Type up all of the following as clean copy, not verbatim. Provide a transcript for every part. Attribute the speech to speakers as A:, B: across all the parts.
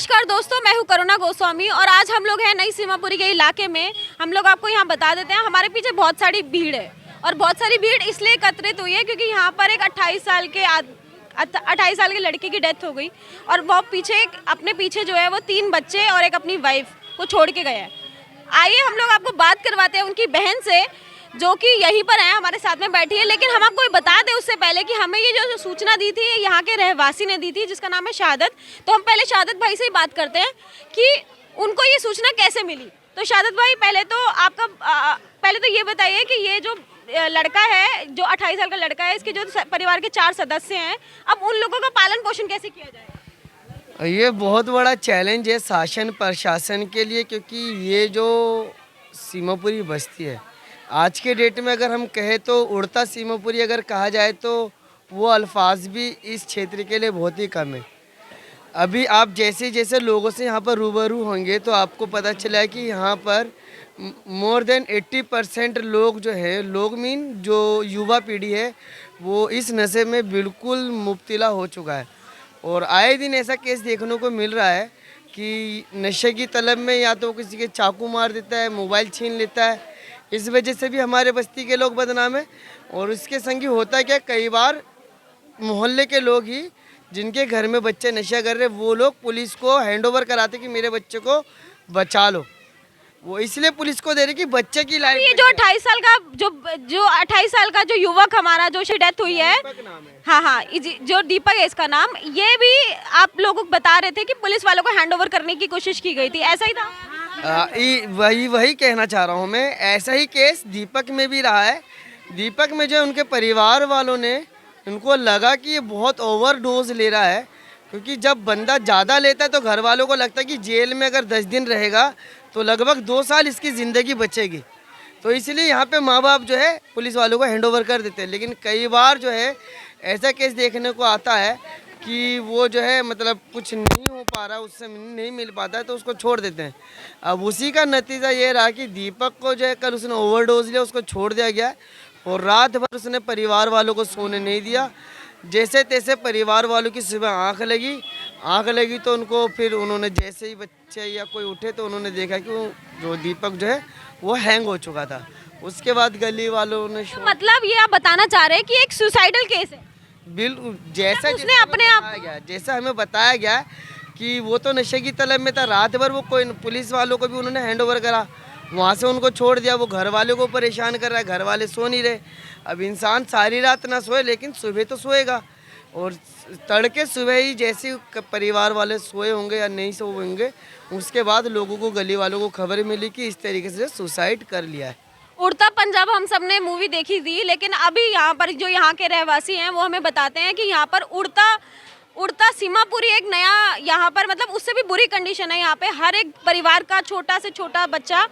A: नमस्कार दोस्तों, मैं हूं करुणा गोस्वामी और आज हम लोग हैं नई सीमापुरी के इलाके में। हम लोग आपको यहां बता देते हैं, हमारे पीछे बहुत सारी भीड़ है और बहुत सारी भीड़ इसलिए एकत्रित हुई है क्योंकि यहां पर एक 28 साल के लड़के की डेथ हो गई और वो अपने पीछे जो है वो 3 बच्चे और एक अपनी वाइफ को छोड़ के गया है। आइए हम लोग आपको बात करवाते हैं उनकी बहन से, जो कि यहीं पर है, हमारे साथ में बैठी है। लेकिन हम आपको बता दें उससे पहले कि हमें ये जो सूचना दी थी यहाँ के रहवासी ने दी थी, जिसका नाम है शहादत। तो हम पहले शहादत भाई से ही बात करते हैं कि उनको ये सूचना कैसे मिली। तो शहादत भाई, पहले तो ये बताइए कि ये जो लड़का है, जो 28 साल का लड़का है, इसके जो परिवार के 4 सदस्य हैं, अब उन लोगों का पालन पोषण कैसे किया जाए?
B: ये बहुत बड़ा चैलेंज है शासन प्रशासन के लिए, क्योंकि ये जो सीमापुरी बस्ती है आज के डेट में अगर हम कहें तो उड़ता सीमापुरी अगर कहा जाए तो वो अल्फाज भी इस क्षेत्र के लिए बहुत ही कम है। अभी आप जैसे जैसे लोगों से यहाँ पर रूबरू होंगे तो आपको पता चला है कि यहाँ पर मोर देन 80% लोग जो है, जो युवा पीढ़ी है वो इस नशे में बिल्कुल मुब्तला हो चुका है। और आए दिन ऐसा केस देखने को मिल रहा है कि नशे की तलब में या तो किसी के चाकू मार देता है, मोबाइल छीन लेता है। इस वजह से भी हमारे बस्ती के लोग बदनाम हैं। और इसके संगी होता है क्या, कई बार मोहल्ले के लोग ही जिनके घर में बच्चे नशा कर रहे, वो लोग पुलिस को हैंड ओवर कराते कि मेरे बच्चे को बचा लो। वो इसलिए पुलिस को दे रहे कि बच्चे की लाइफ।
A: ये जो 28 साल का जो 28 साल का जो युवक हमारा जो डेथ हुई है, हाँ, जो दीपक है इसका नाम, ये भी आप लोगों को बता रहे थे कि पुलिस वालों को हैंड ओवर करने की कोशिश की गई थी, ऐसा ही था?
B: वही कहना चाह रहा हूँ मैं। ऐसा ही केस दीपक में भी रहा है। दीपक में जो उनके परिवार वालों ने, उनको लगा कि ये बहुत ओवरडोज ले रहा है, क्योंकि जब बंदा ज़्यादा लेता है तो घर वालों को लगता है कि जेल में अगर 10 दिन रहेगा तो लगभग 2 साल इसकी ज़िंदगी बचेगी। तो इसलिए यहाँ पे माँ बाप जो है पुलिस वालों को हैंड ओवर कर देते हैं। लेकिन कई बार जो है ऐसा केस देखने को आता है कि वो जो है मतलब कुछ नहीं हो पा रहा, उससे नहीं मिल पाता है तो उसको छोड़ देते हैं। अब उसी का नतीजा ये रहा कि दीपक को जो है कल उसने ओवरडोज लिया, उसको छोड़ दिया गया और रात भर उसने परिवार वालों को सोने नहीं दिया। जैसे तैसे परिवार वालों की सुबह आँख लगी तो उनको फिर उन्होंने जैसे ही बच्चे या कोई उठे तो उन्होंने देखा कि वो जो दीपक जो है वो हैंग हो चुका था। उसके बाद गली वालों ने
A: मतलब ये आप बताना चाह रहे हैं कि एक सुसाइडल केस है?
B: बिल्कुल, जैसा
A: उसने अपने आप
B: जैसा हमें बताया गया कि वो तो नशे की तलब में था। रात भर वो कोई पुलिस वालों को भी उन्होंने हैंड ओवर करा, वहाँ से उनको छोड़ दिया। वो घर वालों को परेशान कर रहा है, घर वाले सो नहीं रहे। अब इंसान सारी रात ना सोए लेकिन सुबह तो सोएगा, और तड़के सुबह ही जैसे परिवार वाले सोए होंगे या नहीं सोए होंगे, उसके बाद लोगों को, गली वालों को खबर मिली कि इस तरीके से सुसाइड कर लिया है।
A: उड़ता पंजाब हम सब ने मूवी देखी थी, लेकिन अभी यहाँ पर जो यहाँ के रहवासी हैं वो हमें बताते हैं कि यहाँ पर उड़ता सीमापुरी एक नया, यहाँ पर मतलब उससे भी बुरी कंडीशन है। यहाँ पे हर एक परिवार का छोटा से छोटा बच्चा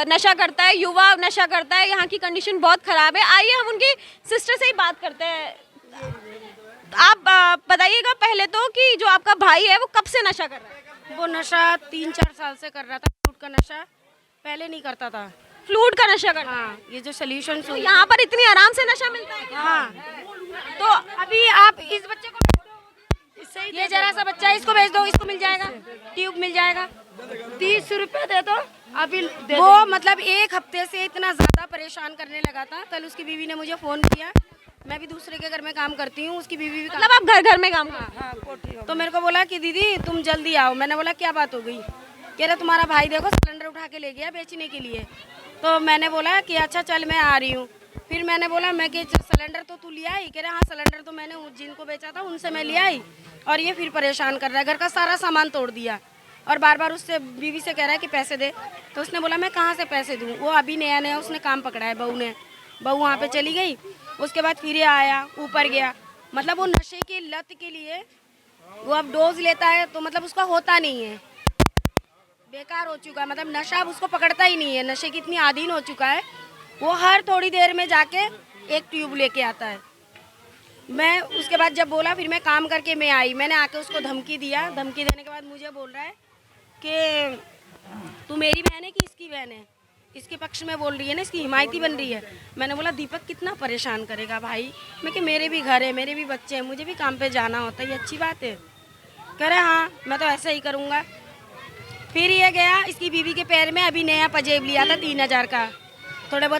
A: नशा करता है, युवा नशा करता है। यहाँ की कंडीशन बहुत ख़राब है। आइए हम उनकी सिस्टर से ही बात करते हैं। आप बताइएगा पहले तो कि जो आपका भाई है वो कब से नशा कर रहा है?
C: वो नशा 3-4 साल से कर रहा था। फ्लूट का नशा पहले नहीं करता था।
A: फ्लूट का नशा कर?
C: हाँ, ये जो सोल्यूशन
A: तो यहाँ पर इतनी आराम से नशा मिलता है क्या?
C: हाँ,
A: तो
C: अभी आप इस बच्चे को भेज दो, इससे ये जरा सा बच्चा है, इसको भेज दो, इसको मिल जाएगा, ट्यूब मिल जाएगा। 30 रुपये दे दो अभी। वो मतलब 1 हफ्ते से इतना ज़्यादा परेशान करने लगा था। कल उसकी बीवी ने मुझे फ़ोन किया, मैं भी दूसरे के घर में काम करती हूँ, उसकी बीवी भी
A: मतलब आप घर घर में काम करते हैं?
C: हाँ, तो मेरे को बोला कि दीदी तुम जल्दी आओ। मैंने बोला क्या बात हो गई? कह रहा तुम्हारा भाई देखो सिलेंडर उठा के ले गया बेचने के लिए। तो मैंने बोला कि अच्छा चल मैं आ रही हूँ। फिर मैंने बोला मैं कि सिलेंडर तो तू लिया आई? कह रहा हाँ सिलेंडर तो मैंने जिनको बेचा था उनसे मैं लिया आई, और ये फिर परेशान कर रहा है, घर का सारा सामान तोड़ दिया और बार बार उससे बीवी से कह रहा है कि पैसे दे। तो उसने बोला मैं कहाँ से पैसे दूँ? वो अभी नया उसने काम पकड़ा है, बहू वहाँ पर चली गई। उसके बाद फिर ये आया, ऊपर गया। मतलब वो नशे की लत के लिए वो अब डोज लेता है तो मतलब उसका होता नहीं है, बेकार हो चुका है। मतलब नशा अब उसको पकड़ता ही नहीं है, नशे की इतनी आदीन हो चुका है। वो हर थोड़ी देर में जाके एक ट्यूब लेके आता है। मैं उसके बाद जब बोला, फिर मैं काम करके मैं आई, मैंने आके उसको धमकी दिया। धमकी देने के बाद मुझे बोल रहा है कि तू मेरी बहन है कि इसकी बहन है? इसके पक्ष में बोल रही है ना, इसकी हिमायती बन रही है। मैंने बोला दीपक कितना परेशान करेगा भाई। मैं कि मेरे भी घर है, मेरे भी बच्चे हैं, मुझे भी काम पे जाना होता है, ये अच्छी बात है? कह रहे हाँ मैं तो ऐसे ही करूँगा। फिर ये गया इसकी बीवी के पैर में अभी नया पजेब लिया था 3000 का, थोड़े बहुत